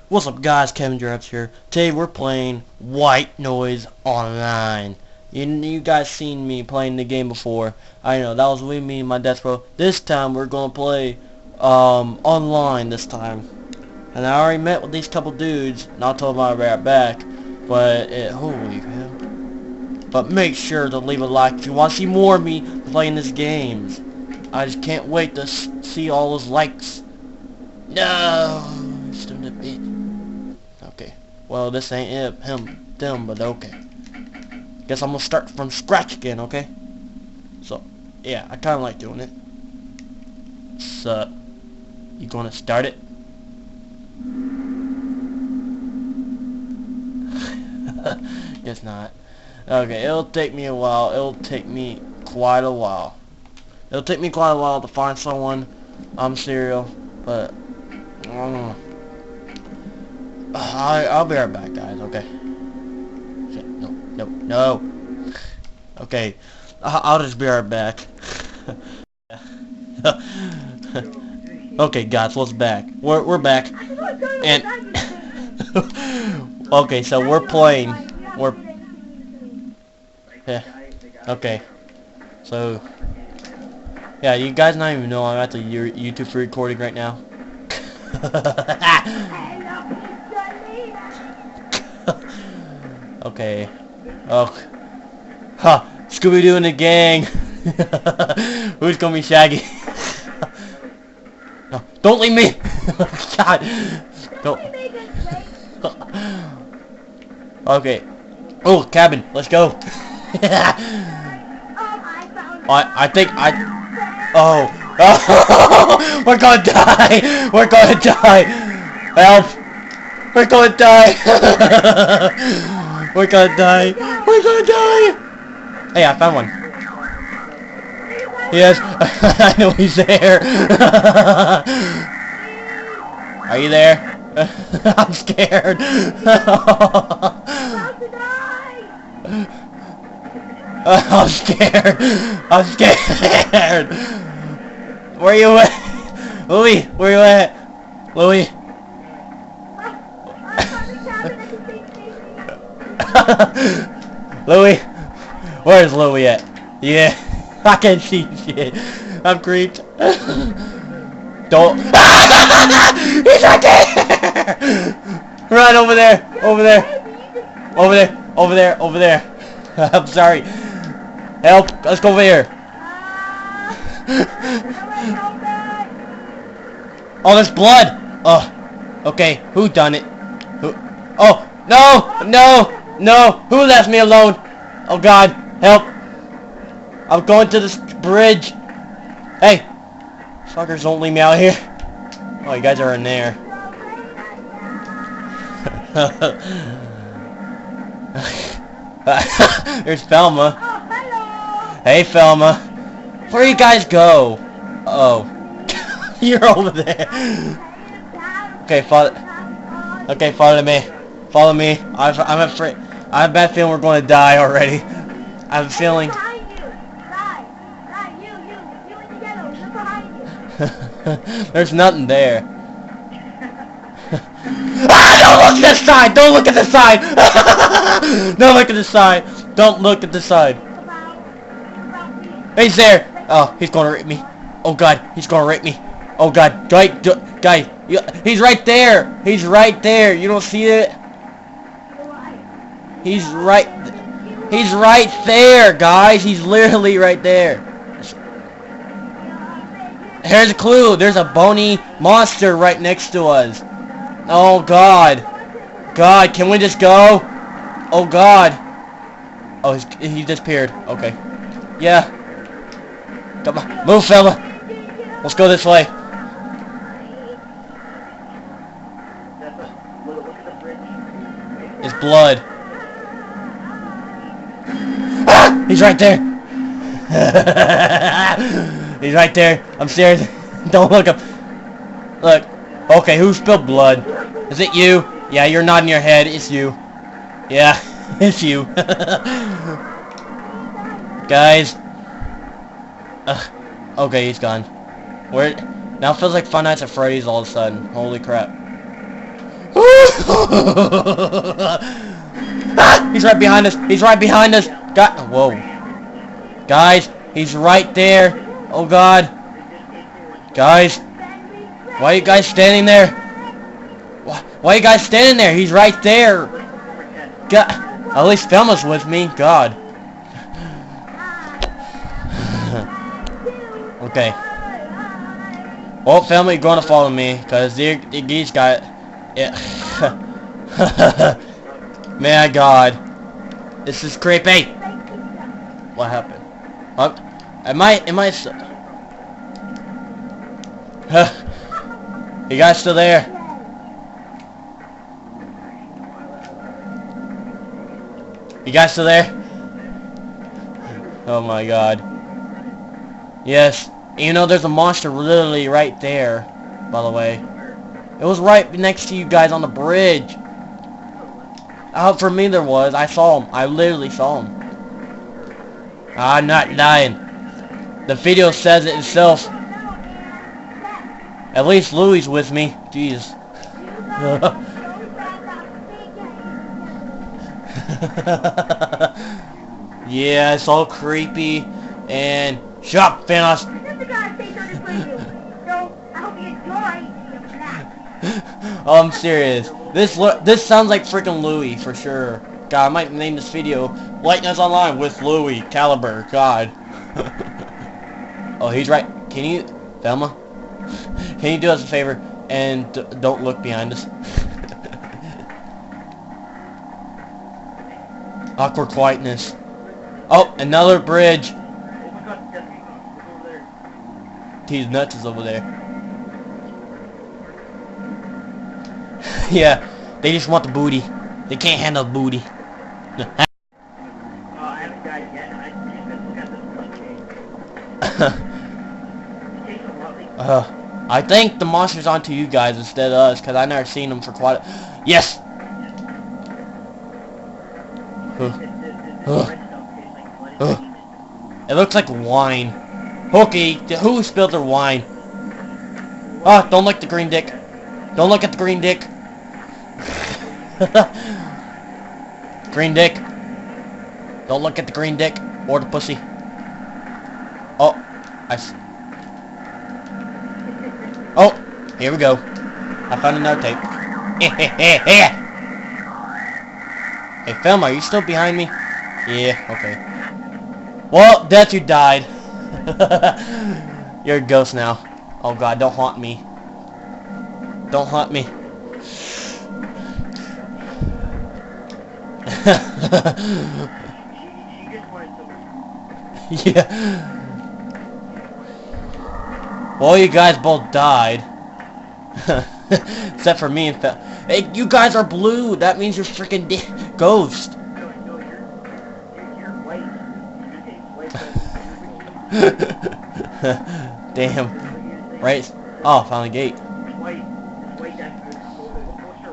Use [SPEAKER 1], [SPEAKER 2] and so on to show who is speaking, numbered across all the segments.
[SPEAKER 1] What's up guys, Kevin Drafts here. Today we're playing White Noise Online. You guys seen me playing the game before. I know, that was me and my death row. This time we're gonna play online this time. And I already met with these couple dudes, and I'll tell them I'll be right back. But holy hell. But make sure to leave a like if you want to see more of me playing these games. I just can't wait to see all those likes. No, stupid bitch. Okay, well this ain't them, but okay. Guess I'm gonna start from scratch again, okay? So, yeah, I kinda like doing it. So, you gonna start it? Guess not. Okay, it'll take me a while. It'll take me quite a while. It'll take me quite a while to find someone. I'm serial, but I don't know. I'll be right back, guys. Okay. Shit, no. Okay, I'll just be right back. Okay, guys, let's back. We're back, and okay, so we're playing. Yeah. Okay. So yeah, you guys not even know I'm at the YouTube recording right now. Okay. Oh. Ha! Scooby-Doo and the gang! Who's gonna be Shaggy? No, don't leave me! God! Don't. Okay. Oh, cabin! Let's go! I think Oh! Oh! We're gonna die! We're gonna die! Help! We're gonna die! We're gonna die! We're gonna die! Hey, I found one. Yes, I know he's there. Are you there? I'm scared. I'm scared. I'm scared. Where are you at? Louie, where you at? Louie. Louie, where's Louie at? Yeah, I can't see shit. I'm creeped. Don't. He's right there. Run over there, over there, over there, over there, over there. I'm sorry. Help! Let's go over here. Oh, there's blood. Oh, okay. Who done it? Who? Oh, no, no. No! Who left me alone? Oh God! Help! I'm going to this bridge! Hey! Fuckers, don't leave me out here! Oh, you guys are in there. There's Thelma. Hey, Thelma. Where do you guys go? Oh. You're over there. Okay, follow me. Follow me. I'm afraid. I have a bad feeling we're going to die already. I have a feeling. There's nothing there. Ah, don't look at this side! Don't look at the side! Don't look at the side! Don't look at the side! He's there! Oh, he's gonna rape me. Oh God, he's gonna rape me. Oh God, guy, he's right there! He's right there! You don't see it? He's right there, guys. He's literally right there. Here's a clue. There's a bony monster right next to us. Oh God. God, can we just go? Oh God. Oh, he disappeared. Okay. Yeah. Come on. Move, fella. Let's go this way. It's blood. Ah! He's right there. He's right there. I'm serious. Don't look up. Look. Okay, who spilled blood? Is it you? Yeah, you're nodding your head. It's you. Yeah, it's you. Guys. Okay, he's gone. Where? Now it feels like Five Nights at Freddy's all of a sudden. Holy crap. Woo! Ah, he's right behind us. He's right behind us. God, whoa. Guys, he's right there. Oh God. Guys, why are you guys standing there? Why are you guys standing there? He's right there. God, at least Thelma's with me. God. Okay. Well, Thelma, you're going to follow me, because these got it. Man, God. This is creepy. What happened? Am I you guys still there? You guys still there? Oh my God. Yes. You know, there's a monster literally right there, by the way. It was right next to you guys on the bridge. For me there was. I saw him. I literally saw him. I'm not lying. The video says it itself. At least Louie's with me. Jeez. Yeah, it's all creepy and shut up, Thanos. Oh, I'm serious. This sounds like freaking Louie for sure. God, I might name this video "Lightness Online with Louie Calibre." God. Oh, he's right. Can you, Thelma? Can you do us a favor and don't look behind us? Awkward quietness. Oh, another bridge. He's nuts is over there. Yeah, they just want the booty. They can't handle the booty. I think the monster's onto you guys instead of us, because I never seen them for quite a... Yes! It looks like wine. Okay, who spilled their wine? Oh, don't look at the green dick. Don't look at the green dick. Green dick. Don't look at the green dick or the pussy. Oh, oh, here we go. I found another tape. Hey, Thelma, are you still behind me? Yeah, okay. Well, that's you died. You're a ghost now. Oh God, don't haunt me. Don't haunt me. Yeah. Well, you guys both died. Except for me and Fel. Hey, you guys are blue. That means you're freaking ghost. Damn. Right? Oh, found a gate.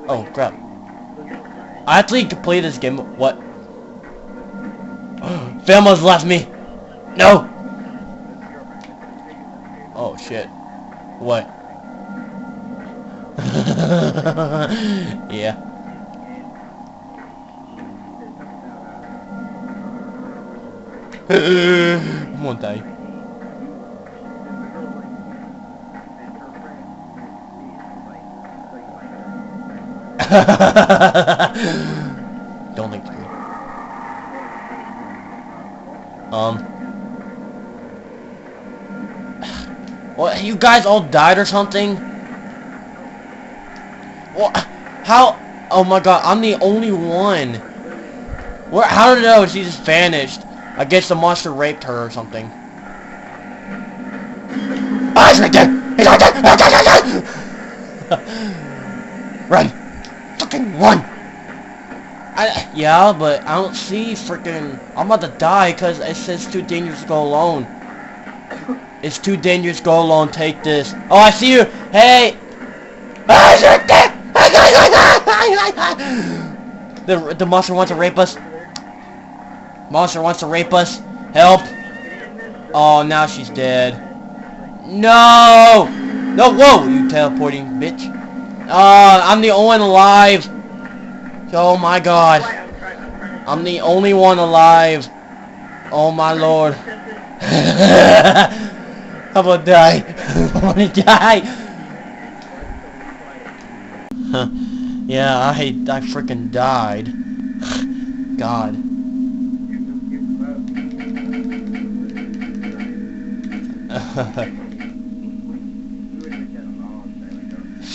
[SPEAKER 1] Oh, crap. I actually completed this game. What? Thelma's left me. No! Oh, shit. What? Yeah. I'm gonna die. Don't think to me. What? You guys all died or something? What? How? Oh my God! I'm the only one. What? How did I know? She just vanished. I guess the monster raped her or something. Ah, he's right there! He's right there! Run! Fucking run! Yeah, but I don't see freaking... I'm about to die because it says too dangerous to go alone. It's too dangerous to go alone. Take this. Oh, I see you! Hey! Ah, he's right there! The monster wants to rape us. Monster wants to rape us. Help! Oh, now she's dead. No! No, whoa! You teleporting bitch. I'm the only one alive. Oh my god. I'm the only one alive. Oh my lord. I'm gonna die. I'm gonna die. Huh. Yeah, I freaking died. God.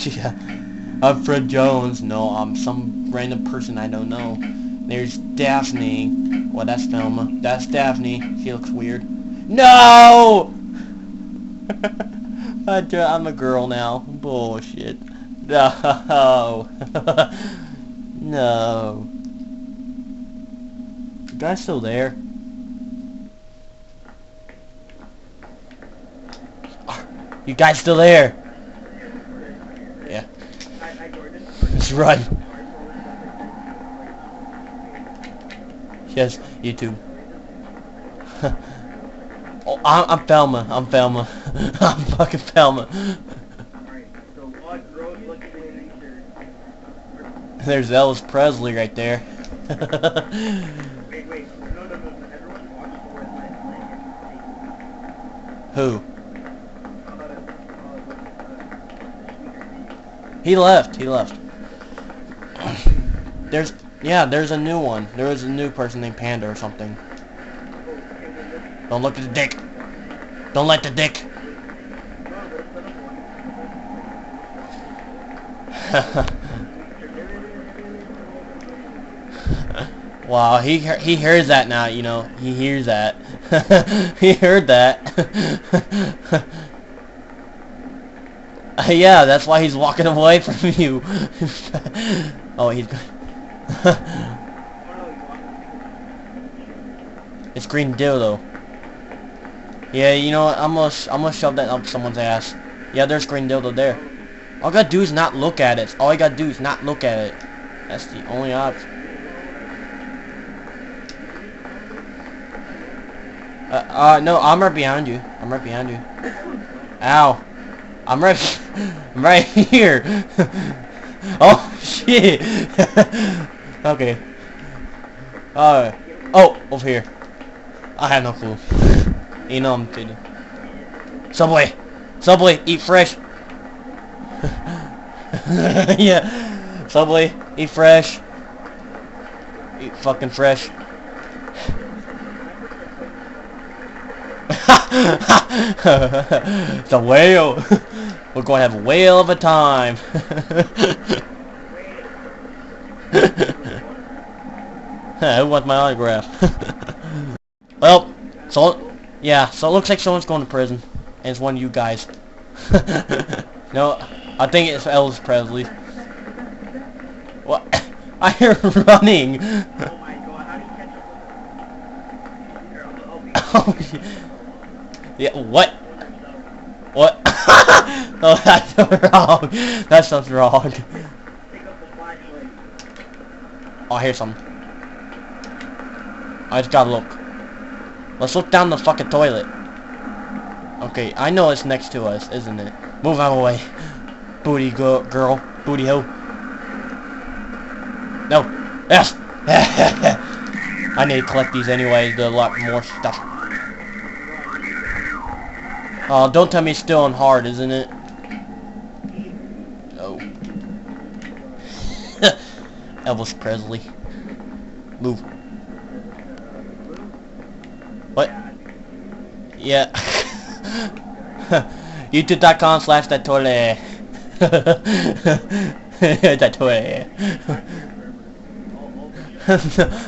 [SPEAKER 1] Yeah. I'm Fred Jones. No, I'm some random person I don't know. There's Daphne. Well, that's Thelma. That's Daphne. She looks weird. No! I'm a girl now. Bullshit. No. No. You guys still there? You guys still there? Yeah. Let's run. Yes, YouTube. Oh, I'm Thelma. I'm Thelma. I'm fucking Thelma. There's Elvis Presley right there. Who? He left. He left. There's a new one. There was a new person named Panda or something. Don't look at the dick. Don't let the dick. Wow, he hears that now, you know. He hears that. He heard that. Yeah, that's why he's walking away from you. Oh, he's good. It's green dildo. Yeah, you know what? I'm gonna shove that up someone's ass. Yeah, there's green dildo there. All I gotta do is not look at it. All I gotta do is not look at it. That's the only option. No, I'm right behind you. I'm right behind you. Ow. I'm right here. Oh, shit. Okay. Oh, over here. I have no clue. You know I'm kidding. Subway. Subway, eat fresh. Yeah. Subway, eat fresh. Eat fucking fresh. The whale. We're going to have a whale of a time. Who wants my autograph? Well, so yeah, so it looks like someone's going to prison, and it's one of you guys. No, I think it's Elvis Presley. What? I hear running. Oh, yeah, what? What? Oh, that's wrong. That sounds wrong. Oh, I hear something. I just gotta look. Let's look down the fucking toilet. Okay, I know it's next to us, isn't it? Move out of the way. Booty girl. Booty hoe. No. Yes. I need to collect these anyway. There's a lot more stuff. Oh, don't tell me it's still on hard, isn't it? Oh. Elvis Presley. Move. What? Yeah. YouTube.com/thattoilet. That toilet.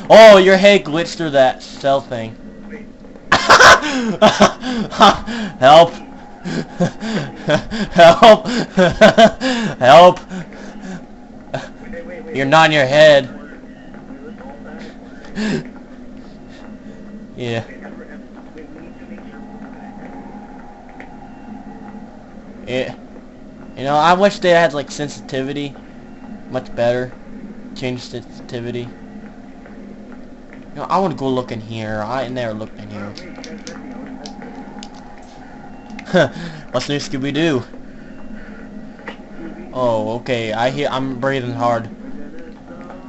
[SPEAKER 1] Oh, your head glitched through that cell thing. Help! Help! Help! You're nodding your head. Yeah. Yeah. You know, I wish they had like sensitivity, much better. Change sensitivity. You know, I want to go look in here. I never looked in here. What's new, Scooby-Doo? Oh, okay. I'm breathing hard.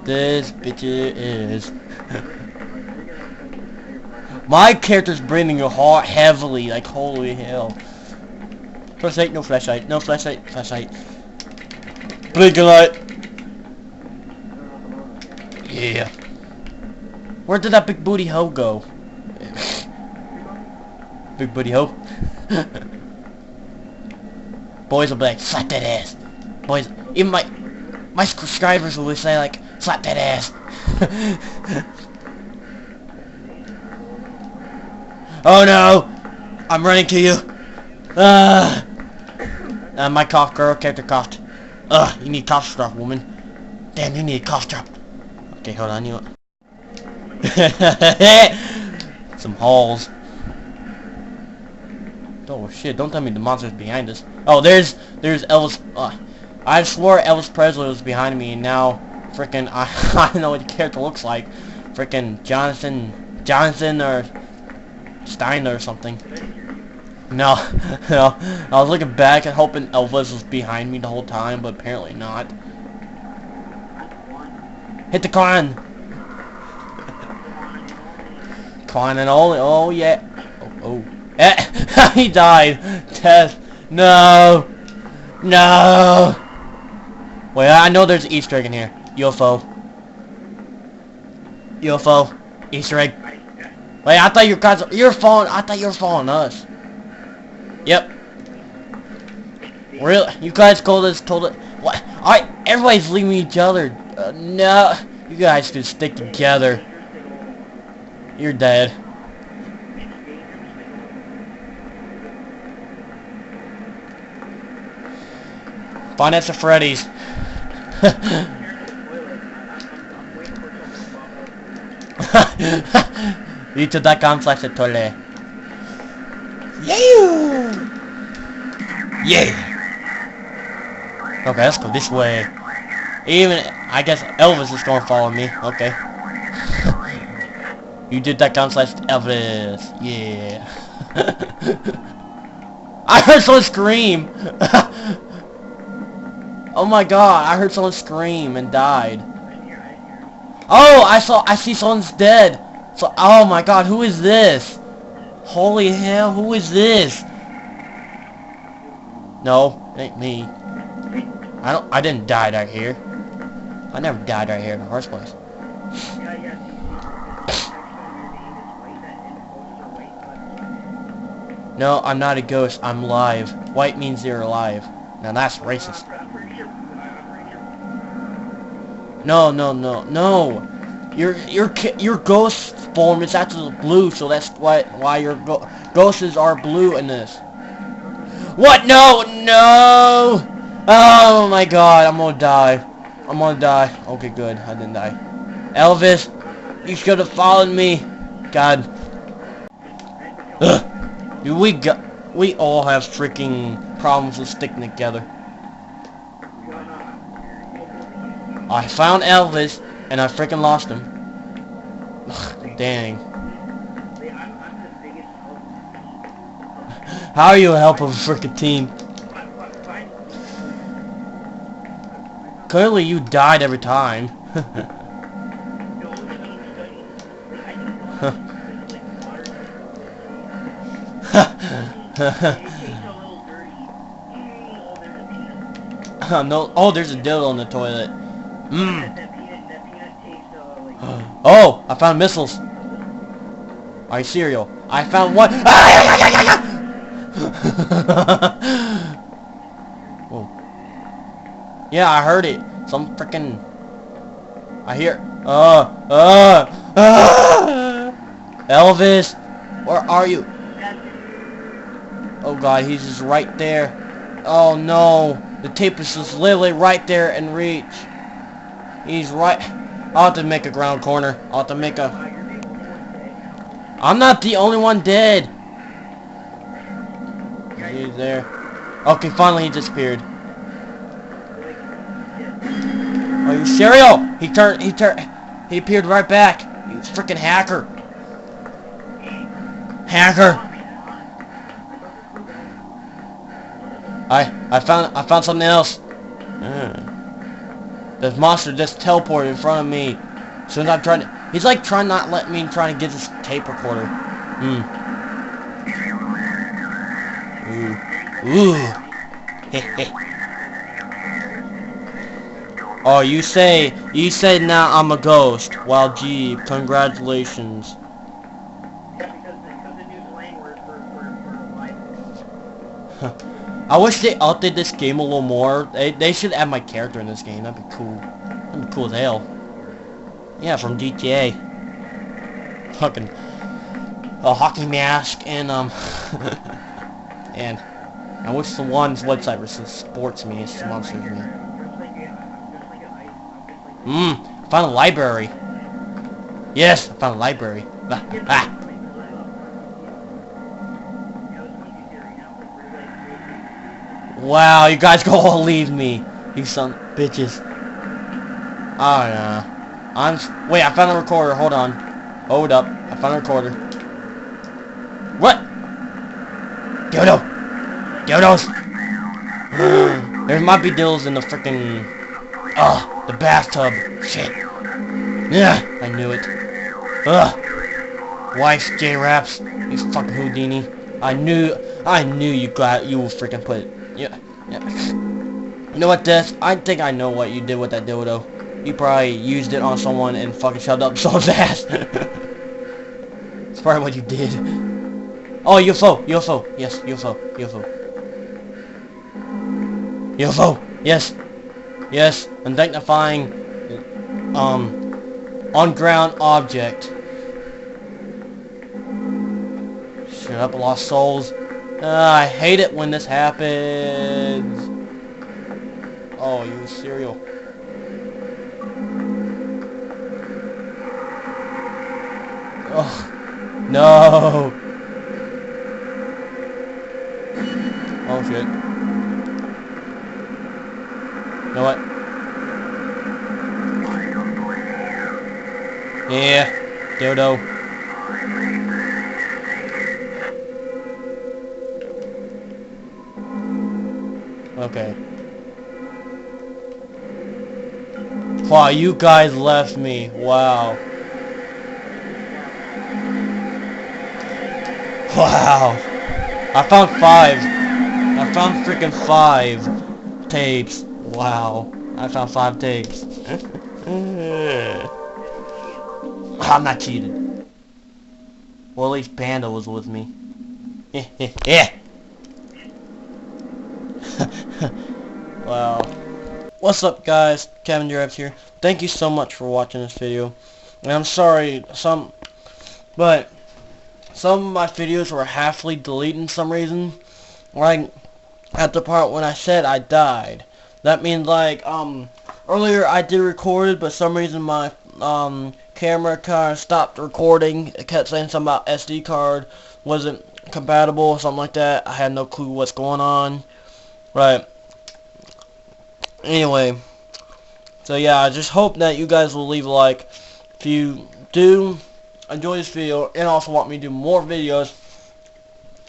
[SPEAKER 1] This bitch is. My character's breathing hard, heavily, like holy hell. Flashlight, no flashlight, no flashlight, flashlight. Blinking light. Yeah. Where did that big booty hoe go? Big booty hoe. Boys will be like, slap that ass. Boys, even my subscribers will say like, slap that ass. Oh no! I'm running to you. My cough girl character coughed. You need cough drop, woman. Damn, you need a cough drop. Okay, hold on, you. Some halls. Oh shit! Don't tell me the monster's behind us. Oh, there's Elvis. I swore Elvis Presley was behind me, and now frickin' I don't know what the character looks like. Frickin' Jonathan or Steiner or something. No, no. I was looking back and hoping Elvis was behind me the whole time, but apparently not. Hit the con. Con and all. Oh yeah. Oh. He died. Death. No. No. Wait, I know there's an Easter egg in here. UFO. UFO. Easter egg. Wait, I thought you're following. I thought you were following us. Yep. Really? You guys told it. What? Alright, everybody's leaving each other. No. You guys can stick together. You're dead. Find us at Freddy's. youtube.com/toilet. Yeah! Yeah! Okay, let's go this way. Even, I guess Elvis is gonna follow me. Okay. youtube.com/Elvis. Yeah. I heard someone scream! Oh my god, I heard someone scream and died. Oh, I see someone's dead. So, oh my god, who is this? Holy hell, who is this? No, it ain't me. I didn't die right here. I never died right here in the first place. No, I'm not a ghost, I'm live. White means you're alive. Now that's racist. No. Your ghost form is actually blue, so that's why your ghosts are blue in this. What? No! Oh my god, I'm gonna die. Okay, good, I didn't die. Elvis, you should have followed me. God. Ugh. Dude, we all have freaking problems with sticking together. I found Elvis, and I freaking lost him. Ugh, dang. How are you a help of a freaking team? Clearly you died every time. No. Oh, there's a dildo on the toilet. Oh, I found missiles. Are you cereal? I found one. Whoa. Yeah, I heard it. Some freaking. I hear. Elvis, where are you? Oh god, he's just right there. Oh no, the tape is just literally right there in reach. He's right. I'll have to make a ground corner. I'll have to make a... I'm not the only one dead. He's there. Okay, finally he disappeared. Are you cereal? He appeared right back. He's a freaking hacker. I found something else. This monster just teleported in front of me. As soon as I'm trying to... He's like trying not let me trying to get this tape recorder. Ooh. Oh, you say now I'm a ghost. Well, gee, congratulations. I wish they updated this game a little more. They should add my character in this game. That'd be cool. That'd be cool as hell. Yeah, from GTA. Fucking a hockey mask and and I wish the one's website was sports me. It's monsters me. I found a library. Yes, I found a library. Wow, you guys go all leave me. You son of bitches. Oh no. Wait, I found a recorder. Hold on. Hold up. I found a recorder. What? Dildo! Dildos! There might be dildos in the freaking the bathtub. Shit. Yeah, I knew it. Wife J-Raps. You fucking Houdini. I knew you will freaking put it. Yeah. You know what, Death? I think I know what you did with that dildo. You probably used it on someone and fucking shoved up someone's ass. That's probably what you did. Oh, UFO. UFO. Yes, UFO. UFO. UFO. Yes. Yes. Undignifying on-ground object. Shut up, lost souls. I hate it when this happens. Oh, you cereal. Oh, no. Oh, shit. You know what? Yeah, dildo. Okay. Wow, you guys left me. Wow. Wow. I found 5. I found freaking 5 tapes. Wow. I found 5 tapes. I'm not cheated. Well, at least Panda was with me. Yeah. Wow. What's up, guys? Kevin Durabs here. Thank you so much for watching this video. And I'm sorry, but some of my videos were halfly deleted for some reason. Like at the part when I said I died. That means like earlier I did record it, but for some reason my camera kind of stopped recording. It kept saying something about SD card wasn't compatible or something like that. I had no clue what's going on. Right. Anyway, so yeah, I just hope that you guys will leave a like if you do enjoy this video and also want me to do more videos.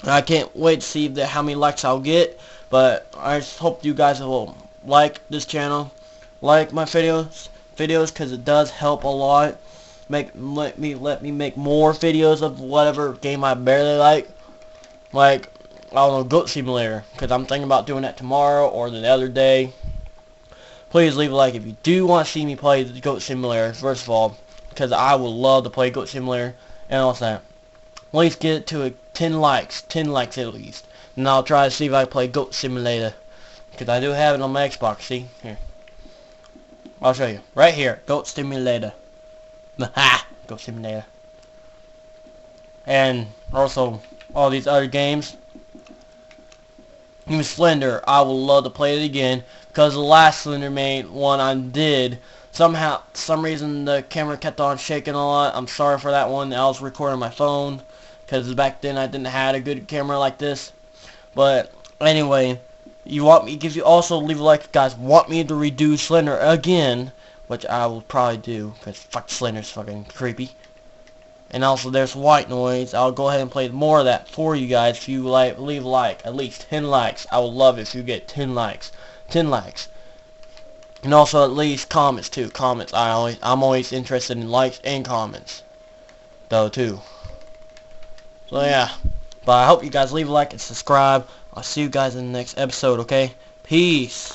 [SPEAKER 1] I can't wait to see how many likes I'll get, but I just hope you guys will like this channel, like my videos because it does help a lot. Let me make more videos of whatever game I barely like I don't know, Goat Simulator, because I'm thinking about doing that tomorrow or the other day. Please leave a like if you do want to see me play the Goat Simulator, first of all, because I would love to play Goat Simulator, and also that. At least get it to 10 likes at least, and I'll try to see if I can play Goat Simulator, because I do have it on my Xbox, see? Here. I'll show you. Right here, Goat Simulator. Ha! Goat Simulator. And also, all these other games. Even Slender, I would love to play it again, because the last Slender one I did, somehow, some reason the camera kept on shaking a lot. I'm sorry for that one. I was recording my phone, because back then I didn't have a good camera like this. But anyway, if you also leave a like if you guys want me to redo Slender again, which I will probably do, because fuck Slender's fucking creepy. And also there's White Noise. I'll go ahead and play more of that for you guys if you leave a like. At least 10 likes. I would love it if you get 10 likes. 10 likes. And also at least comments too. Comments. I'm always interested in likes and comments though too. So yeah. But I hope you guys leave a like and subscribe. I'll see you guys in the next episode, okay? Peace.